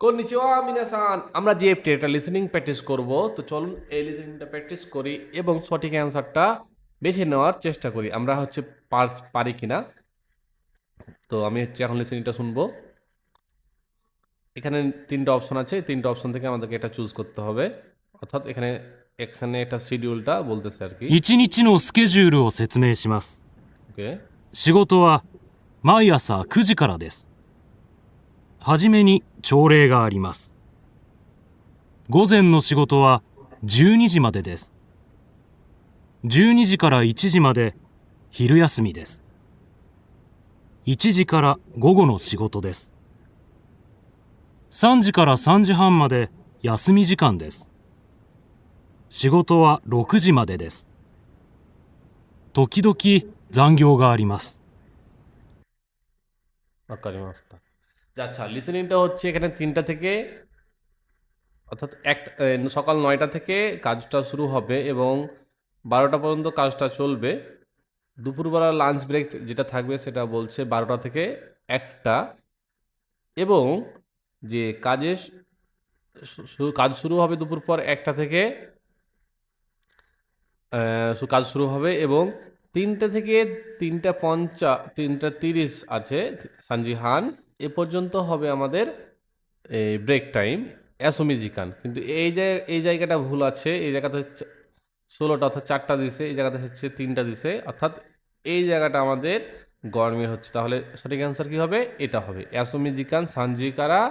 Konnichiwa মিনাসান, আমরা যে একটা লিসেনিং প্র্যাকটিস করব, তো চলুন এই লিসেনিংটা প্র্যাকটিস করি এবং সঠিক অ্যান্সারটা বেছে নেওয়ার চেষ্টা করি আমরা পারি কিনা। তো আমি এখন লিসেনিংটা শুনবো। এখানে তিনটা অপশন আছে, তিনটা অপশন থেকে আমাদেরকে এটা চুজ করতে হবে। অর্থাৎ এখানে এখানে একটা শিডিউলটা বলতেছে আর কি। 1日のスケジュールを説明します。 ওকে, 仕事は毎朝9時からです。はじめに朝礼があります。午前の仕事は12時までです。12時から1時まで昼休みです。1時から午後の仕事です。3時から3時半まで休み時間です。仕事は6時までです。時々残業があります。 わかりました। আচ্ছা, লিসেনিংটা হচ্ছে এখানে 3টা থেকে, অর্থাৎ সকাল 9টা থেকে কাজটা শুরু হবে এবং 12টা পর্যন্ত কাজটা চলবে। দুপুরবেলা লাঞ্চ ব্রেক যেটা থাকবে সেটা বলছে 12টা থেকে 1টা, এবং যে কাজ শুরু হবে দুপুর পর 1টা থেকে, কাজ শুরু হবে এবং 3টে থেকে 3:30 আছে সানজিহান, এ পর্যন্ত হবে আমাদের ব্রেক টাইম অ্যাসোমিজিকান। কিন্তু এই জায়গাটা ভুল আছে, এই জায়গাতে হচ্ছে 16টা অর্থাৎ 4টা দিছে, এই জায়গাতে হচ্ছে 3টা দিছে, অর্থাৎ এই জায়গাটা আমাদের গরমের হচ্ছে। তাহলে সঠিক অ্যান্সার কি হবে? এটা হবে অ্যাসোমিজিকান সানজিকারা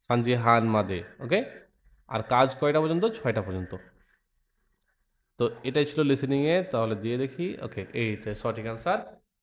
সানজিহান মাদে। ওকে, আর কাজ কয়টা পর্যন্ত? 6টা পর্যন্ত। তো এটাই ছিল লিসেনিংয়ে, তাহলে দিয়ে দেখি। ওকে, এইটা সঠিক অ্যান্সার।